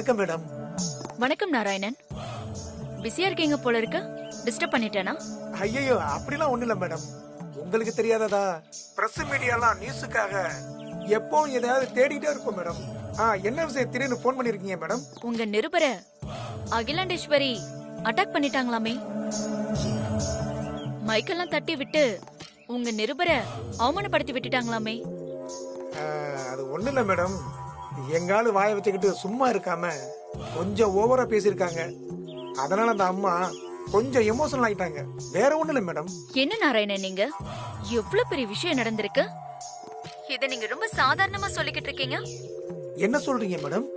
வணக்கம் மேடம். வணக்கம் நாராயணன். பிஸியா இருக்கீங்க போல இருக்கு. டிஸ்டர்ப் பண்ணிட்டேனா? ஐயோ அப்படிலாம் ஒண்ணு இல்ல மேடம். உங்களுக்கு தெரியாததா, பிரஸ் மீடியாலாம் நியூஸுக்காக எப்பவும் எதையாவது தேடிட்டே இருக்கும் மேடம். என்ன விஷயம் திடீர்னு போன் பண்ணிருக்கீங்க மேடம்? உங்க நிருபரை அகிலாண்டேஸ்வரி அட்டாக் பண்ணிட்டாங்களாமே. மைக்கெல்லாம் தட்டி விட்டு உங்க நிருபரை அவமானப்படுத்தி விட்டுட்டாங்களாமே. அது ஒண்ணு இல்ல மேடம். எங்காலு வாய வச்சுக்கிட்டு சும்மா இருக்காம கொஞ்சம் ஓவரா பேசிருக்காங்க. அதனால அந்த அம்மா கொஞ்சம் எமோஷனல் ஆயிட்டாங்க. வேற ஒண்ணு இல்ல மேடம். என்ன நாராயணன், நீங்க எவ்வளவு பெரிய விஷயம் நடந்திருக்கு, இத நீங்க ரொம்ப சாதாரணமா சொல்லிக்கிட்டு இருக்கீங்க. என்ன சொல்றீங்க மேடம்?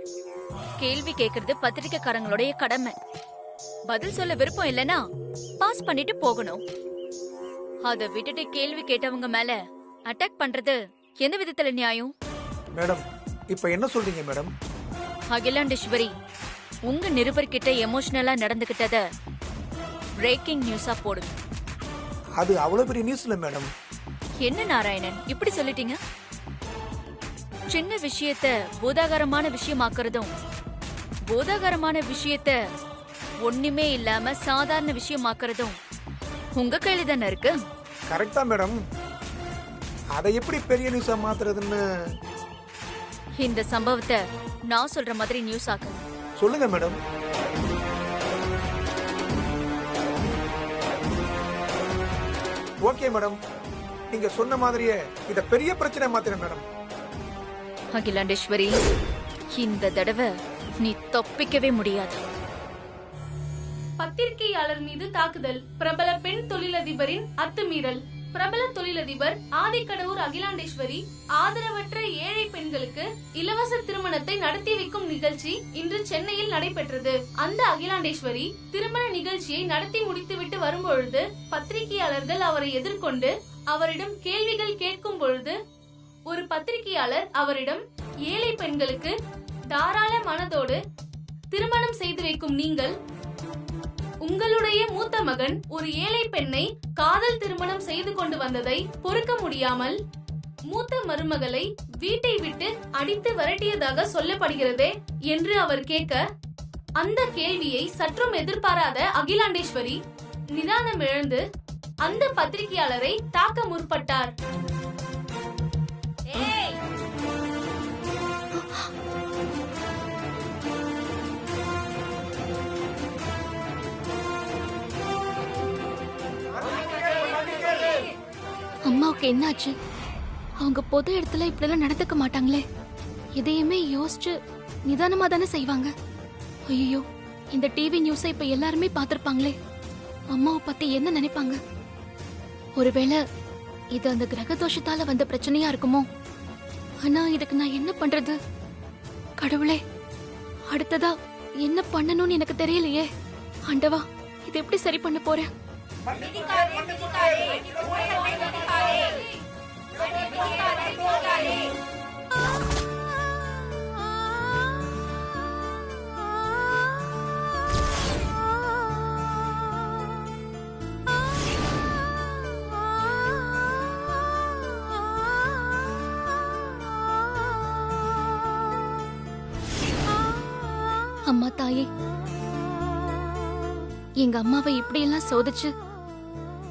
கேள்வி கேக்குறது பத்திரிக்கைக்காரங்களுடைய கடமை. பதில் சொல்ல விருப்பம் இல்லனா பாஸ் பண்ணிட்டு போகணும். அத விட்டுட்டு கேள்வி கேட்டவங்க மேல அட்டாக் பண்றது எந்த விதத்துல நியாயம்? மேடம் இப்ப என்ன சொல்றீங்க மேடம்? அகிலாண்டேஸ்வரி உங்க நிருபர்கிட்ட எமோஷனலா நடந்துகிட்டத பிரேக்கிங் நியூஸா போடுங்க. அது அவ்வளவு பெரிய நியூஸ் இல்ல மேடம். என்ன நாராயணன் இப்படி சொல்லிட்டீங்க? சின்ன விஷயத்த பூதாகரமான விஷயமாக்குறதும், பூதாகரமான விஷயத்த ஒண்ணுமே இல்லாம சாதாரண விஷயமாக்குறதும் உங்க கையில தானே இருக்கு. கரெக்டா மேடம். அதை எப்படி பெரிய நியூஸா மாத்துறதுன்னு இந்த சம்பவத்தை நான் சொல்ற மாதிரி நியூஸ் ஆக்கு. சொல்லுங்க மேடம். ஓகே மேடம், நீங்க சொன்ன மாதிரியே இத பெரிய பிரச்சனை மாத்திரம் மேடம். அகிலாண்டேஸ்வரி, இந்த தடவை நீ தப்பிக்கவே முடியாது. பத்திரிகையாளர் மீது தாக்குதல், பிரபல பெண் தொழிலதிபரின் அத்துமீறல். பிரபல தொழிலதிபர் ஆதிக்கடவுர் அகிலாண்டேஸ்வரி ஆதரவற்ற ஏழை பெண்களுக்கு இலவச திருமணத்தை நடத்தி வைக்கும் நிகழ்ச்சி இன்று சென்னையில் நடைபெற்றது. அந்த அகிலாண்டேஸ்வரி திருமண நிகழ்ச்சியை நடத்தி முடித்துவிட்டு வரும்பொழுது பத்திரிகையாளர்கள் அவரை எதிர்கொண்டு அவரிடம் கேள்விகள் கேட்கும் பொழுது ஒரு பத்திரிகையாளர் அவரிடம், ஏழை பெண்களுக்கு தாராள மனதோடு திருமணம் செய்து வைக்கும் நீங்கள் உங்களுடைய மூத்த மகன் ஒரு ஏழை பெண்ணை காதல் திருமணம் செய்து கொண்டு வந்ததை பொறுக்க முடியாமல் மூத்த மருமகளை வீட்டை விட்டு அடித்து விரட்டியதாக சொல்லப்படுகிறதே என்று அவர் கேட்க, அந்த கேள்வியை சற்றும் எதிர்பாராத அகிலாண்டேஸ்வரி நிதானம் இழந்து அந்த பத்திரிகையாளரை தாக்க முற்பட்டார். அம்மாவுக்கு என்னாச்சு? அவங்க பொது இடத்துல இப்படிலாம் நடந்துக்க மாட்டாங்களே. எதையுமே யோசிச்சு நிதானமா தானே செய்வாங்க. ஐயோ, இந்த டிவி நியூஸை இப்ப எல்லாருமே பாத்திருப்பாங்களே. அம்மாவை பத்தி என்ன நினைப்பாங்க? ஒருவேளை இது அந்த கிரக தோஷத்தால வந்த பிரச்சனையா இருக்குமோ? ஆனா இதுக்கு நான் என்ன பண்றது? கடவுளே, அடுத்ததா என்ன பண்ணணும்னு எனக்கு தெரியலையே. ஆண்டவா, இது எப்படி சரி பண்ண போறேன்? அம்மா தாயே, எங்க அம்மாவை இப்படி எல்லாம் சோதிச்சு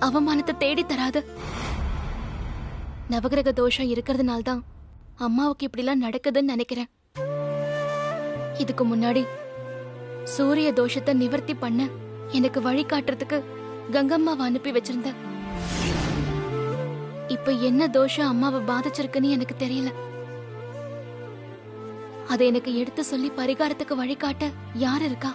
அவமானத்தை தேடி தராத. நவகிரக தோஷம் இருக்கிறதுனால தான் அம்மாவுக்கு இப்படி எல்லாம் நடக்குதுன்னு நினைக்கிறேன். இதுக்கு முன்னாடி சூரிய தோஷத்தை நிவர்த்தி பண்ண எனக்கு வழி காட்டுறதுக்கு கங்கம்மாவை அனுப்பி வச்சிருந்த. இப்ப என்ன தோஷம் அம்மாவை பாதிச்சிருக்குன்னு எனக்கு தெரியல. அதை எனக்கு எடுத்து சொல்லி பரிகாரத்துக்கு வழிகாட்ட யார் இருக்கா?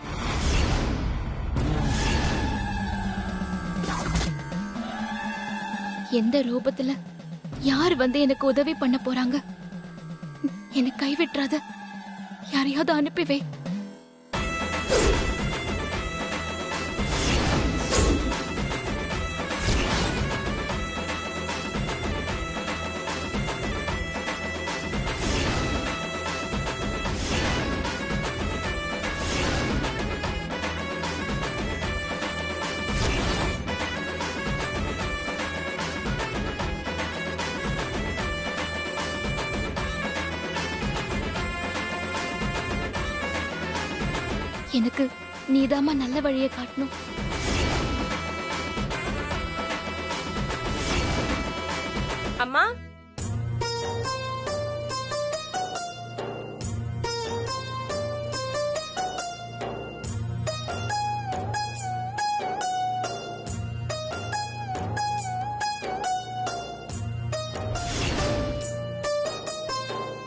எந்த ரூபத்துல யார் வந்து எனக்கு உதவி பண்ண போறாங்க? எனக்கு கைவிட்டுறாத. யாரையாவது அனுப்பி வை. எனக்கு நீதாம்மா நல்ல வழியை காட்டணும். அம்மா,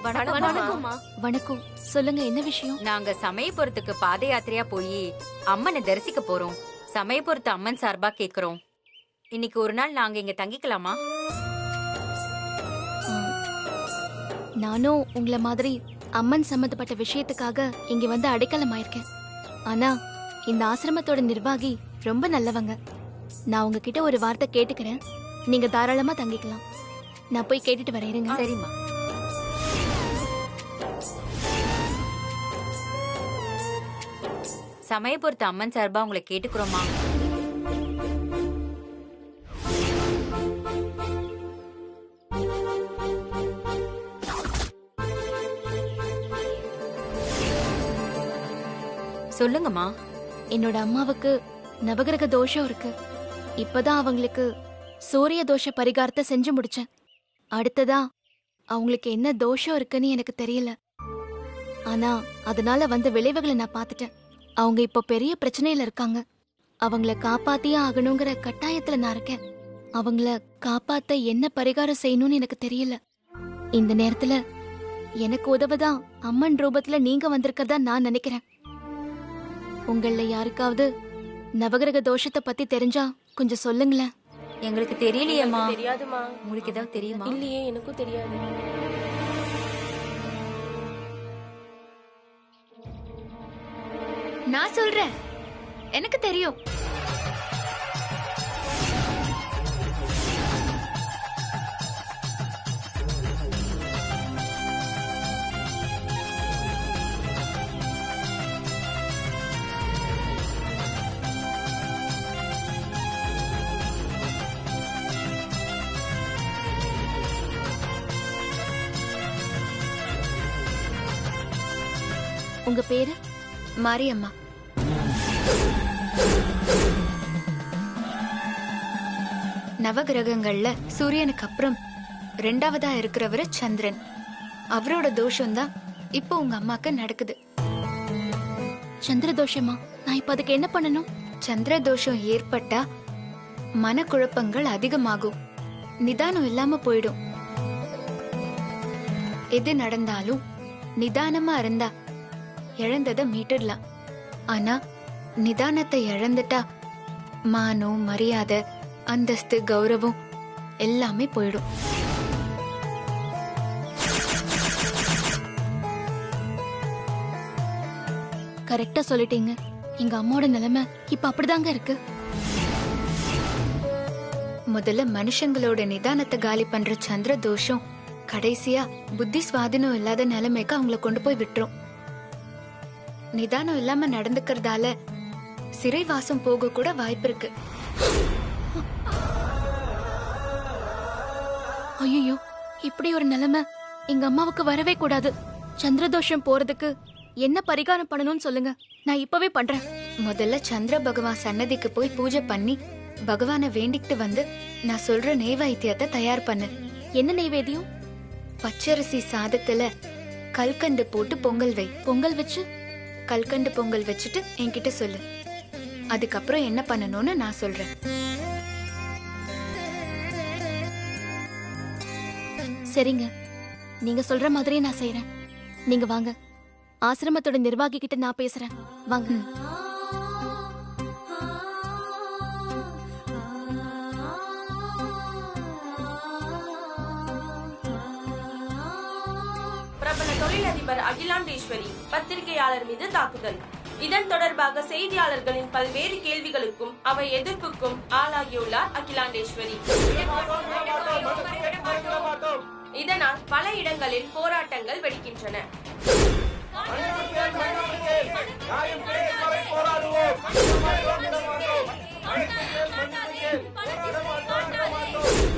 வணக்கம்மா. வணக்கம். சொல்லுங்க, என்ன விஷயம்? நாங்க சமயபுரத்துக்கு பாத யாத்திரையா போய் அம்மனை தரிசிக்க போறோம். சமயபுரத்து அம்மன் சார்பா கேக்குறோம். இன்னைக்கு ஒரு நாள் நாங்க இங்க தங்கிக்கலாமா? நானும் உங்களை மாதிரி அம்மன் சம்பந்தப்பட்ட விஷயத்துக்காக இங்க வந்து அடைக்கலம் ஆயிருக்கேன். ஆனா இந்த ஆசிரமத்தோட நிர்வாகி ரொம்ப நல்லவங்க. நான் உங்ககிட்ட ஒரு வார்த்தை கேட்டுக்கிறேன். நீங்க தாராளமா தங்கிக்கலாம். நான் போய் கேட்டுட்டு வரேன். இருங்க. சரிம்மா. சமயபுரத்து அம்மன் சார்பா உங்களை கேட்டுக்கிறோமா? சொல்லுங்கம்மா. என்னோட அம்மாவுக்கு நவகிரக தோஷம் இருக்கு. இப்பதான் அவங்களுக்கு சூரிய தோஷ பரிகாரத்தை செஞ்சு முடிச்சேன். அடுத்ததா அவங்களுக்கு என்ன தோஷம் இருக்குன்னு எனக்கு தெரியல. ஆனா அதனால வந்த விளைவுகளை நான் பார்த்துட்டேன். அவங்க இப்ப பெரிய பிரச்சனையில இருக்காங்க. அவங்கள காப்பாத்தியே ஆகணுங்கிற கட்டாயத்துல நான் இருக்கேன். அவங்கள காப்பாத்த என்ன பரிகாரம் செய்யணும்னு எனக்கு தெரியல. இந்த நேரத்துல எனக்கு உதவதான் அம்மன் ரூபத்துல நீங்க வந்திருக்கிறதா நான் நினைக்கிறேன். உங்கள யாருக்காவது நவகிரக தோஷத்தை பத்தி தெரிஞ்சா கொஞ்சம் சொல்லுங்களேன். எங்களுக்கு தெரியலையேம்மா. தெரியாதுமா. உங்களுக்கு ஏதாவது தெரியுமா? இல்லையே, எனக்கும் தெரியாது. நான் சொல்றேன், எனக்கு தெரியும். உங்க பேரு? மாரியம்மா. நவகிரகங்கள்ல சூரியனுக்கு அப்புறம் ரெண்டாவதா இருக்கிறவரு சந்திரன். அவரோட தோஷம்தான் இப்போ உங்க அம்மாக்கு நடக்குது. சந்திர தோஷமா? நான் இப்ப அதுக்கு என்ன பண்ணணும்? சந்திர தோஷம் ஏற்பட்டா மனக்குழப்பங்கள் அதிகமாகும், நிதானம் இல்லாம போயிடும். எது நடந்தாலும் நிதானமா இருந்தா இழந்ததை மீட்டுடலாம். ஆனா நிதானத்தை இழந்துட்டா மானம், மரியாதை, அந்தஸ்து, கௌரவம் எல்லாமே போயிடும். கரெக்டா சொல்லிட்டீங்க. எங்க அம்மாவோட நிலைமை இப்ப அப்படிதாங்க இருக்கு. முதல்ல மனுஷங்களோட நிதானத்தை காலி பண்ற சந்திர தோஷம் கடைசியா புத்தி சுவாதீனம் இல்லாத நிலைமைக்கு அவங்கள கொண்டு போய் விட்டுரும். நிதானம் இல்லாம நடந்துக்கிறதால சிறைவாசம் போக கூட வாய்ப்பு இருக்கு. ஐயோ, இப்படி ஒரு நிலைமை எங்க அம்மாவுக்கு வரவே கூடாது. சந்திரதோஷம் போறதுக்கு என்ன பரிகாரம் பண்ணணும்னு சொல்லுங்க, நான் இப்பவே பண்றேன். முதல்ல சந்திர பகவான் சன்னதிக்கு போய் பூஜை பண்ணி பகவானை வேண்டிக்கிட்டு வந்து நான் சொல்ற நெய்வேத்தியத்தை தயார் பண்ணு. என்ன நெய்வேத்தியம்? பச்சரிசி சாதத்துல கல்கண்டு போட்டு பொங்கல் வை. பொங்கல் வச்சு? கல்கண்டு பொங்கல் வச்சுட்டு என்கிட்ட சொல்லு. அதுக்கப்புறம் என்ன பண்ணணும்னு நான் சொல்றேன். சரிங்க, நீங்க சொல்ற மாதிரியே நான் செய்யறேன். நீங்க வாங்க, ஆசிரமத்தோட நிர்வாகி கிட்ட நான் பேசுறேன். வாங்க. பிரபல தொழிலதிபர் அகிலாண்டேஸ்வரி பத்திரிகையாளர் மீது தாக்குதல். இதன் தொடர்பாக செய்தியாளர்களின் பல்வேறு கேள்விகளுக்கும் அவை எதிர்ப்புக்கும் ஆளாகியுள்ளார் அகிலாண்டேஸ்வரி. இதனால் பல இடங்களில் போராட்டங்கள் வெடிக்கின்றன.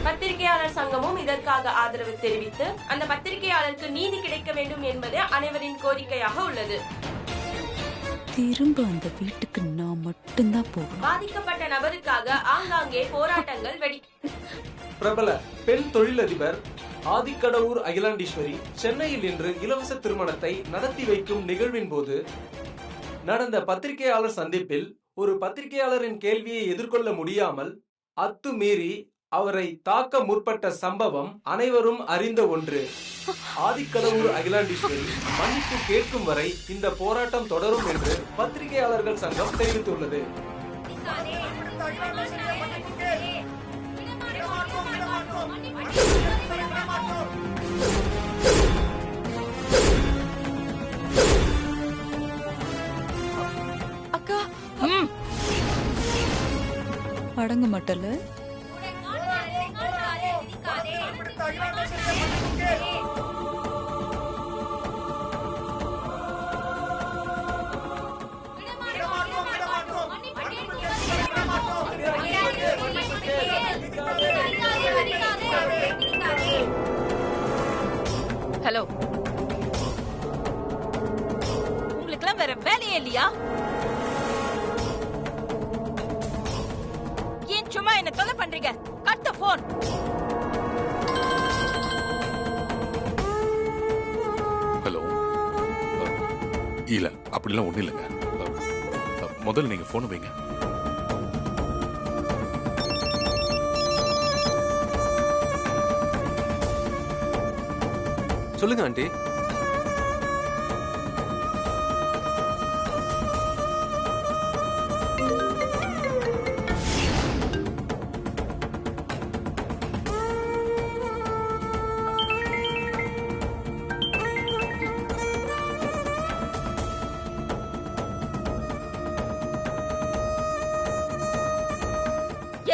பத்திரிகையாளர் சங்கமும் இதற்காக ஆதரவு தெரிவித்து அந்த பத்திரிகையாளருக்கு நீதி கிடைக்க வேண்டும் என்பது அனைவரின் கோரிக்கையாக உள்ளது. திரும்ப அந்த வீட்டுக்கு நான் மட்டும்தான் போகணும். பாதிக்கப்பட்ட நபருக்காக ஆங்காங்கே போராட்டங்கள் வெடி. பிரபல பெண் தொழிலதிபர் ஆதிக்கடவூர் அகிலாண்டீஸ்வரி சென்னையில் இன்று இலவச திருமணத்தை நடத்தி வைக்கும் நிகழ்வின் போது நடந்த பத்திரிகையாளர் சந்திப்பில் ஒரு பத்திரிகையாளரின் கேள்வியை எதிர்கொள்ள முடியாமல் அத்துமீறி அவரை தாக்க முற்பட்ட சம்பவம் அனைவரும் அறிந்த ஒன்று. ஆதிக்கடவூர் அகிலாண்டீஸ்வரி மன்னிப்பு கேட்கும் வரை இந்த போராட்டம் தொடரும் என்று பத்திரிகையாளர்கள் சங்கம் தெரிவித்துள்ளது. அக்கா அடங்க மாட்டல. ஹலோ, உங்களுக்கெல்லாம் வேற வேலையே இல்லையா? ஏன் சும்மா என்ன தொலை பண்றீங்க? கட் தி போன். ஹலோ. இல்ல அப்படிலாம் ஒண்ணு இல்லைங்க. முதல்ல நீங்க போன் வைங்க. சொல்லுங்க ஆண்டி.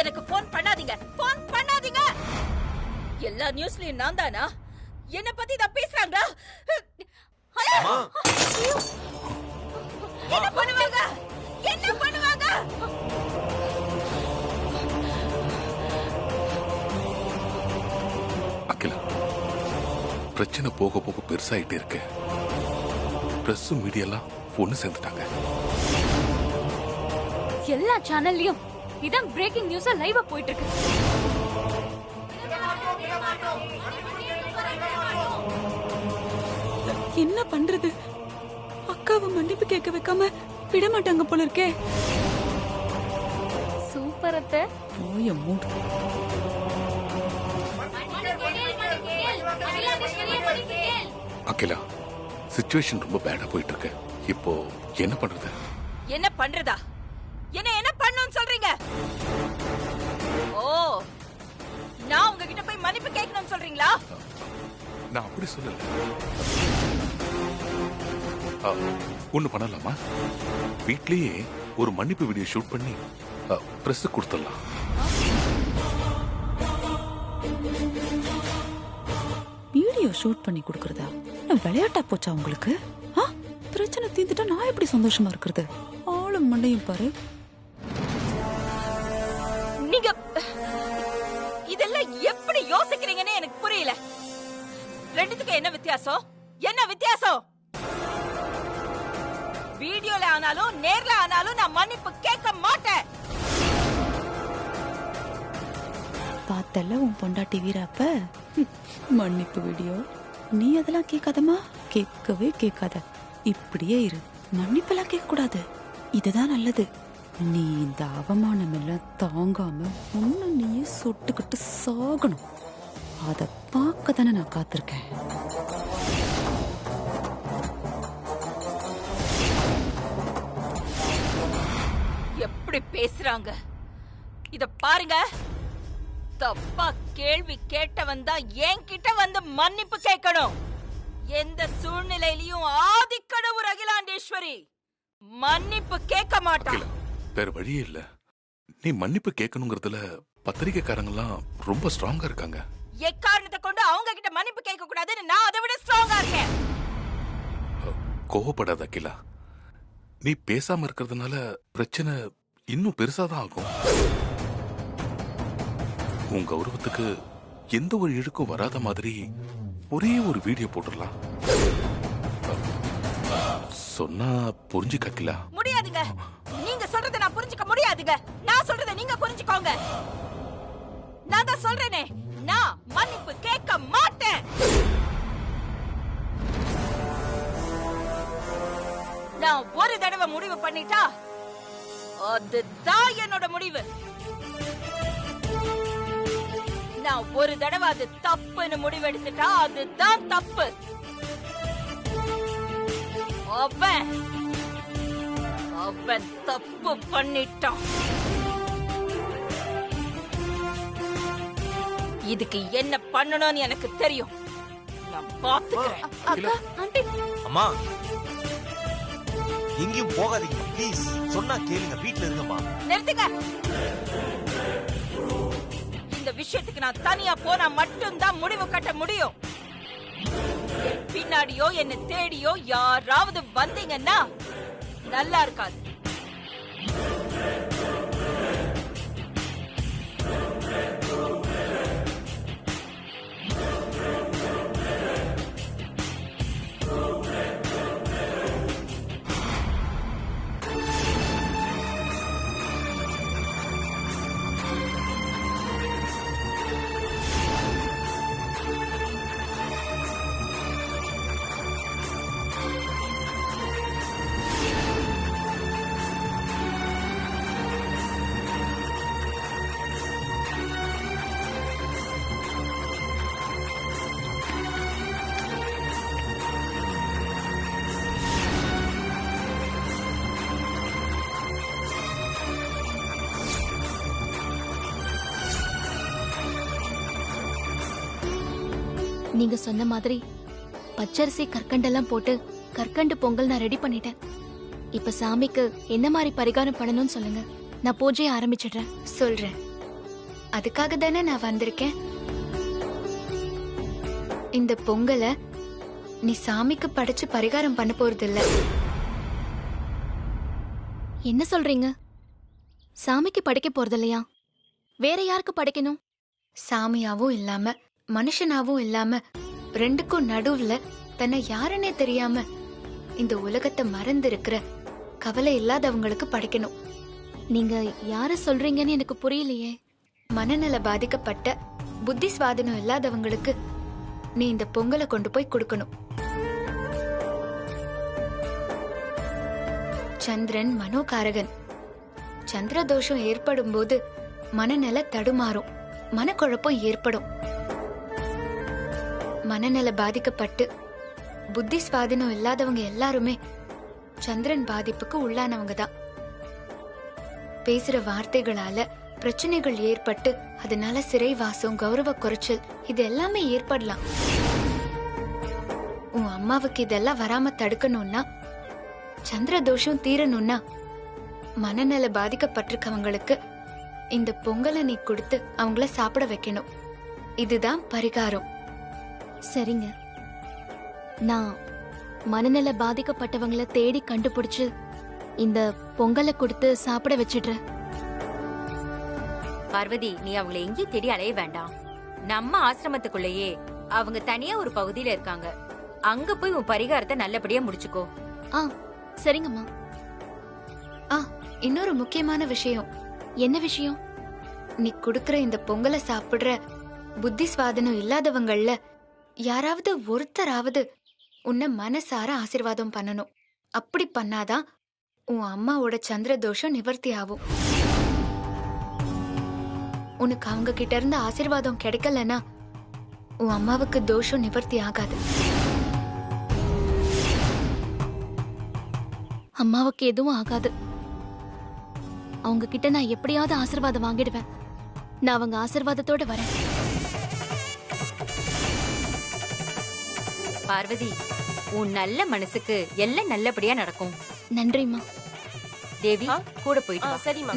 எனக்கு போன் பண்ணாதீங்க, போன் பண்ணாதீங்க. எல்லா நியூஸ்லயும் நான் தானா? என்ன பத்தி தான் பேசுறாங்க. என்ன பண்ணுவாங்க? என்ன பண்ணுவாங்க? அகிலா, பிரச்சனை போக போக பெருசாயிட்டே இருக்கு. பிரஸ் மீடியாலாம் ஒண்ணு சேர்ந்துட்டாங்க. எல்லா சேனல்லயும் இதான் பிரேக்கிங் நியூஸா லைவா போயிட்டு இருக்கு. என்ன பண்றது? அக்காவை மன்னிப்பு கேட்க வைக்காம விட மாட்டாங்க போல இருக்கே. சூப்பர் அத்தை. போய மூடு. அகிலா, சிச்சுவேஷன் ரொம்ப பேடா போயிட்டு இருக்கு. இப்போ என்ன பண்றது? என்ன பண்றதா? என்ன பண்ணணும்னு சொல்றீங்க? ஓ, நான் உங்ககிட்ட போய் மன்னிப்பு கேட்கணும்னு சொல்றீங்களா? நான் அப்படி சொல்லல. ஒண்ணு பண்ணலாமா? வீட்லயே ஒரு மன்னிப்பு வீடியோ ஷூட் பண்ணி பிரஸ் கொடுத்துடலாம். வீடியோ ஷூட் பண்ணி கொடுக்கறதா? விளையாட்டா போச்சா உங்களுக்கு? பிரச்சனை தீர்ந்துட்டா நான் எப்படி சந்தோஷமா இருக்கிறது? ஆளும் மண்டையும் பாரு. நீங்க இதெல்லாம் எப்படி யோசிக்கிறீங்கன்னு எனக்கு புரியல. ரெண்டுத்துக்கு என்ன வித்தியாசம்? என்ன வித்தியாசம்? வீடியோல ஆனாலும் நேர்ல ஆனாலும் நான் மன்னிப்பு கேட்க மாட்டேன். பார்த்தல உன் பொண்டாட்டி வீராப்ப. மன்னிப்பு வீடியோ நீ அதெல்லாம் கேட்காதமா? கேட்கவே கேட்காத. இப்படியே இரு. மன்னிப்பெல்லாம் கேட்க கூடாது. இதுதான் நல்லது. நீ இந்த அவமானம் எல்லாம் தாங்காம ஒன்னு நீயே சொட்டுக்கிட்டு சாகணும். அத பார்க்க தானே நான் காத்திருக்கேன். எப்படி பேசுறாங்க இத பாருங்க. தப்பா கேள்வி கேட்டவன் தான் என்கிட்ட வந்து மன்னிப்பு கேட்கணும். எந்த சூழ்நிலையிலும் ஆதிக்கடவுர் அகிலாண்டேஸ்வரி மன்னிப்பு கேட்க மாட்டான். வேற வழியே இல்ல. நீ மன்னிப்பு கேட்கணுங்கிறதுல பத்திரிகைக்காரங்கெல்லாம் ரொம்ப ஸ்ட்ராங்கா இருக்காங்க. எக்காரணத்தை கொண்டு அவங்க கிட்ட மன்னிப்பு கேட்க கூடாதுன்னு நான் அதை விட ஸ்ட்ராங்கா இருக்கேன். கோவப்படாத அகிலா. நீ பேசாம இருக்கிறதுனால பிரச்சனை இன்னும் பெருசாதான் ஆகும். உன் கௌரவத்துக்கு எந்த ஒரு இழுக்கும் வராத மாதிரி ஒரே ஒரு வீடியோ போட்டுடலாம். சொன்னா புரிஞ்சுக்க அகிலா. முடியாதுங்க. நீங்க சொல்றதை நான் புரிஞ்சுக்க முடியாதுங்க. நான் சொல்றதை நீங்க புரிஞ்சுக்கோங்க. நான் தான் சொல்றேனே, நான் மன்னிப்பு கேட்க மாட்டேன். நான் ஒரு தடவை முடிவு பண்ணிட்டா அதுதான் என்னோட முடிவு. நான் ஒரு தடவை அது தப்புன்னு முடிவெடுத்துட்டா அதுதான் தப்பு. அவன் தப்பு பண்ணிட்டான். இதுக்கு என்ன பண்ணணும்னு எனக்கு தெரியும். நான் பாத்துக்கிறேன். அம்மா எங்கேயும் போகாதீங்க ப்ளீஸ். சொன்னா கேளுங்க, வீட்ல இருங்கம்மா. நிறுத்துங்க. இந்த விஷயத்துக்கு நான் தனியா போனா மட்டும்தான் முடிவு கட்ட முடியும். பின்னாடியோ என்ன தேடியோ யாராவது வந்தீங்கன்னா நல்லா இருக்காது. நீங்க சொன்ன மாதிரி பச்சரிசி கற்கண்டெல்லாம் போட்டு கற்கண்டு பொங்கல் நான் ரெடி பண்ணிட்டேன். இப்ப சாமிக்கு என்ன மாதிரி பரிகாரம் பண்ணணும்னு சொல்லுங்க, நான் பூஜையை ஆரம்பிச்சிடுறேன். சொல்றேன். அதுக்காக தானே நான் வந்திருக்கேன். இந்த பொங்கலை நீ சாமிக்கு படைச்சு பரிகாரம் பண்ண போறது இல்ல. என்ன சொல்றீங்க? சாமிக்கு படைக்க போறது இல்லையா? வேற யாருக்கு படைக்கணும்? சாமியாவும் இல்லாம மனுஷனாவும் இல்லாம ரெண்டுக்கும் நடுவுல தன்னை யாருன்னே தெரியாம இந்த உலகத்தை மறந்து இருக்கிற கவலை இல்லாதவங்களுக்கு படைக்கணும். நீங்க யார சொல்றீங்கன்னு எனக்கு புரியலையே. மனநல பாதிக்கப்பட்ட புத்தி சுவாதனம் இல்லாதவங்களுக்கு நீ இந்த பொங்கலை கொண்டு போய் கொடுக்கணும். சந்திரன் மனோகாரகன். சந்திர தோஷம் ஏற்படும் போது மனநல தடுமாறும், மனக்குழப்பம் ஏற்படும். மனநல பாதிக்கப்பட்டு புத்தி சுவாதனம் இல்லாதவங்க எல்லாருமே சந்திரன் பாதிப்புக்கு உள்ளானவங்க தான். பேசுற வார்த்தைகளால பிரச்சனைகள் ஏற்பட்டு அதனால சிறைவாசம், கௌரவ குறைச்சல் இது எல்லாமே ஏற்படலாம். உன் அம்மாவுக்கு இதெல்லாம் வராம தடுக்கணும்னா, சந்திர தோஷம் தீரணும்னா மனநல பாதிக்கப்பட்டிருக்கவங்களுக்கு இந்த பொங்கலை நீ கொடுத்து அவங்கள சாப்பிட வைக்கணும். இதுதான் பரிகாரம். சரிங்க, நான் மனநல பாதிக்கப்பட்டவங்களை தேடி கண்டுபிடிச்சு இந்த பொங்கலை கொடுத்து சாப்பிட வச்சிடுறேன். பார்வதி, நீ அவங்களை எங்கேயும் தேடி அலைய வேண்டாம். நம்ம ஆசிரமத்துக்குள்ளேயே அவங்க தனியா ஒரு பகுதியில இருக்காங்க. அங்க போய் உன் பரிகாரத்தை நல்லபடியா முடிச்சுக்கோ. சரிங்கம்மா. இன்னொரு முக்கியமான விஷயம். என்ன விஷயம்? நீ குடுக்கற இந்த பொங்கலை சாப்பிடுற புத்தி சுவாதனம் இல்லாதவங்கள்ல யாராவது ஒருத்தராவது உன்னை மனசார ஆசீர்வாதம் பண்ணணும். அப்படி பண்ணாதான் உன் அம்மாவோட சந்திர தோஷம் நிவர்த்தி ஆகும். உனக்கு அவங்க கிட்ட இருந்து ஆசீர்வாதம் கிடைக்கலன்னா உன் அம்மாவுக்கு தோஷம் நிவர்த்தி ஆகாது. அம்மாவுக்கு எதுவும் ஆகாது. அவங்க கிட்ட நான் எப்படியாவது ஆசீர்வாதம் வாங்கிடுவேன். நான் அவங்க ஆசீர்வாதத்தோட வரேன். பார்வதி, உன் நல்ல மனசுக்கு எல்லாம் நல்லபடியா நடக்கும். நன்றிம்மா. தேவி, கூட போயிட்டு வா. சரிம்மா.